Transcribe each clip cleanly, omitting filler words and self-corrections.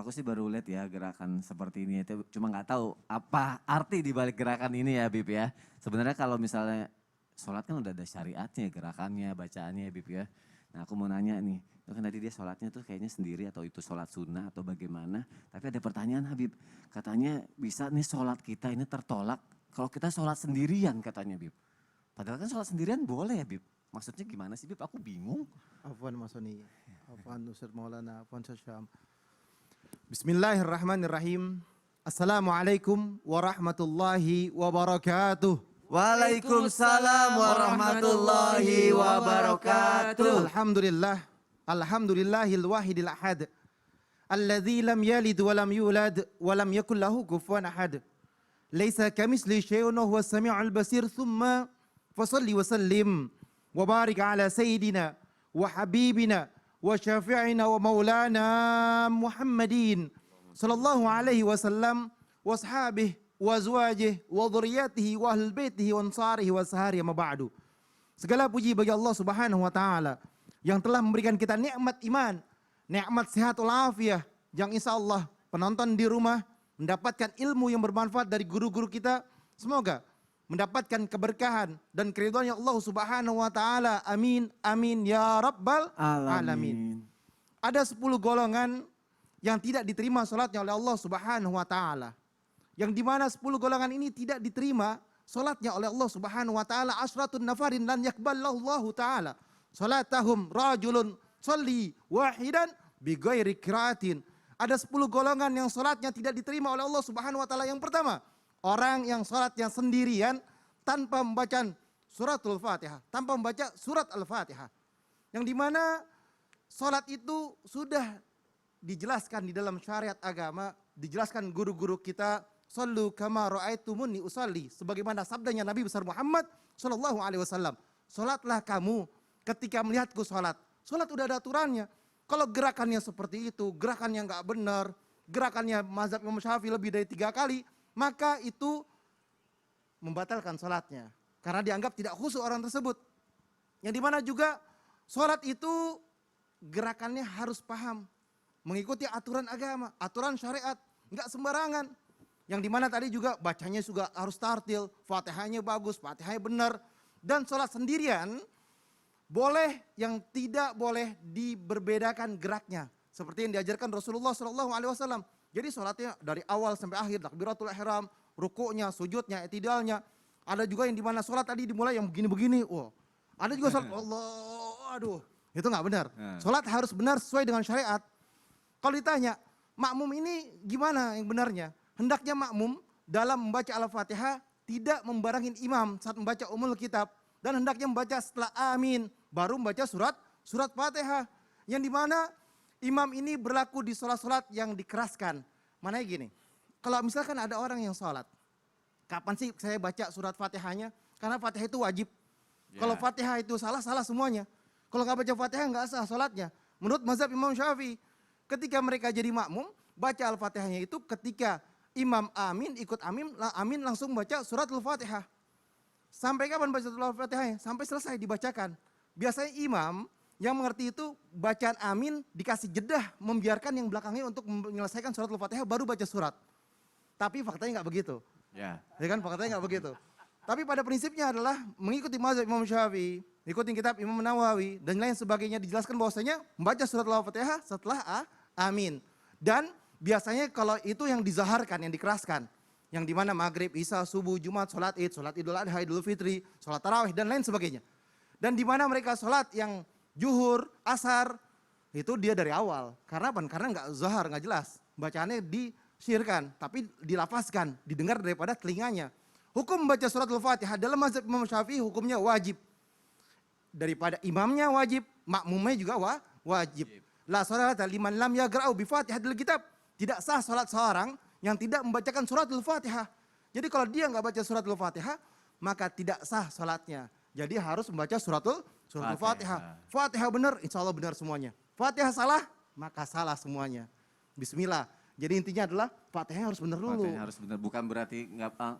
Kalau aku sih baru lihat ya gerakan seperti ini. Cuma nggak tahu apa arti di balik gerakan ini ya Bib ya. Sebenarnya kalau misalnya sholat kan udah ada syariatnya, gerakannya, bacaannya ya Bib ya. Nah aku mau nanya nih, itu kan tadi dia sholatnya tuh kayaknya sendiri atau itu sholat sunnah atau bagaimana. Tapi ada pertanyaan Habib, katanya bisa nih sholat kita ini tertolak kalau kita sholat sendirian katanya Bib. Padahal kan sholat sendirian boleh ya Bib. Maksudnya gimana sih Bib? Aku bingung. Afwan Mas Soni, afwan Ustaz Maulana, afwan Ustaz Syam. Bismillahirrahmanirrahim. Assalamualaikum warahmatullahi wabarakatuh. Waalaikumsalam warahmatullahi wabarakatuh. Alhamdulillah, alhamdulillahil wahidil ahad. Alladzi lam yalid wa lam yulad wa lam yakul lahu kufuwan ahad. Laisa kamitsli syai'un wa huwas samiul basir. Tsumma fasalli wa sallim wa barik ala sayyidina wa habibina wa syafi'ina wa maulana Muhammadin sallallahu alaihi wasallam wa ashabihi wa azwajih wa dhurriyyatihi wa ahlul baitihi wa ansarihi wa sahari ma ba'du. Segala puji bagi Allah Subhanahu wa taala yang telah memberikan kita nikmat iman, nikmat sehat walafiat, yang insyaallah penonton di rumah mendapatkan ilmu yang bermanfaat dari guru-guru kita. Semoga mendapatkan keberkahan dan keridhaan Allah Subhanahu wa taala. Amin amin ya rabbal alamin. Ada 10 golongan yang tidak diterima salatnya oleh Allah Subhanahu wa taala. Yang dimana 10 golongan ini tidak diterima salatnya oleh Allah Subhanahu wa taala. Asratun nafarin lan yakballahu Allah taala salatahum rajulun sholli wahidan bighairi qiraatin. Ada 10 golongan yang salatnya tidak diterima oleh Allah Subhanahu wa taala. Yang pertama, orang yang salatnya sendirian tanpa membaca suratul Fatihah, tanpa membaca surat Al-Fatihah. Yang dimana salat itu sudah dijelaskan di dalam syariat agama, dijelaskan guru-guru kita, sallu kama ra'aitumuni usalli, sebagaimana sabdanya Nabi besar Muhammad sallallahu alaihi wasallam. Salatlah kamu ketika melihatku salat. Salat udah ada aturannya. Kalau gerakannya seperti itu, gerakannya enggak benar, gerakannya mazhab Imam Syafi'i lebih dari 3 kali, maka itu membatalkan salatnya. Karena dianggap tidak khusyuk orang tersebut. Yang dimana juga salat itu gerakannya harus paham, mengikuti aturan agama, aturan syariat, enggak sembarangan. Yang dimana tadi juga bacanya juga harus tartil, Fatihahnya bagus, Fatihahnya benar. Dan salat sendirian boleh, yang tidak boleh diberbedakan geraknya. Seperti yang diajarkan Rasulullah SAW. Jadi salatnya dari awal sampai akhir, takbiratul ihram, rukuknya, sujudnya, i'tidalnya. Ada juga yang dimana salat tadi dimulai yang begini-begini. Oh, ada juga salat Allah, aduh, itu nggak benar. Salat harus benar sesuai dengan syariat. Kalau ditanya, makmum ini gimana yang benarnya? Hendaknya makmum dalam membaca Al-Fatihah tidak membarengin imam saat membaca Ummul Kitab, dan hendaknya membaca setelah amin baru membaca surat Fatihah. Yang dimana imam ini berlaku di sholat-sholat yang dikeraskan. Mananya gini, kalau misalkan ada orang yang sholat, kapan sih saya baca surat Fatihahnya? Karena Fatihah itu wajib. Kalau Fatihah itu salah semuanya. Kalau nggak baca Fatihah nggak sah sholatnya. Menurut mazhab Imam Syafi'i, ketika mereka jadi makmum, baca Al-Fatihahnya itu ketika imam amin, ikut amin langsung baca surat Al-Fatihah. Sampai kapan baca surat Al-Fatihahnya? Sampai selesai dibacakan. Biasanya imam yang mengerti itu bacaan amin dikasih jedah, membiarkan yang belakangnya untuk menyelesaikan surat Al-Fatihah baru baca surat. Tapi faktanya nggak begitu. Ya kan, faktanya nggak begitu. Tapi pada prinsipnya adalah mengikuti mazhab Imam Syafi'i, ikuti kitab Imam Nawawi dan lain sebagainya, dijelaskan bahwasanya membaca surat Al-Fatihah setelah amin. Dan biasanya kalau itu yang dizaharkan, yang dikeraskan, yang dimana maghrib, isya, subuh, jumat, sholat id, sholat idul adha, idul fitri, sholat tarawih dan lain sebagainya. Dan dimana mereka sholat yang juhur, asar, itu dia dari awal. Karena apa? Karena nggak zahar, nggak jelas. Bacaannya disirkan, tapi dilafazkan, didengar daripada telinganya. Hukum membaca surat Al-Fatihah dalam mazhab Imam Syafi'i hukumnya wajib. Daripada imamnya wajib, makmumnya juga wajib. La sholata liman lam yagra'u bi Fatihatil kitab. Tidak sah salat seorang yang tidak membacakan surat Al-Fatihah. Jadi kalau dia nggak baca surat Al-Fatihah, maka tidak sah salatnya. Jadi harus membaca surat Al-Fatihah. Fatihah benar, insya Allah benar semuanya. Fatihah salah, maka salah semuanya. Bismillah. Jadi intinya adalah Fatihah harus benar dulu. Fatihahnya harus benar, bukan berarti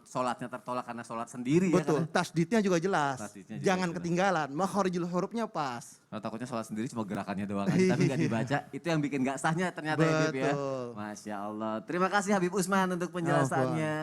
sholatnya tertolak karena sholat sendiri Betul, ya. tasdidnya juga jelas. Tasdidnya juga Jangan jelas. ketinggalan, makharijul hurufnya pas. Kalau takutnya sholat sendiri cuma gerakannya doang aja, tapi nggak dibaca. Itu yang bikin nggak sahnya ternyata ya Habib ya. Betul. Masya Allah. Terima kasih Habib Usman untuk penjelasannya.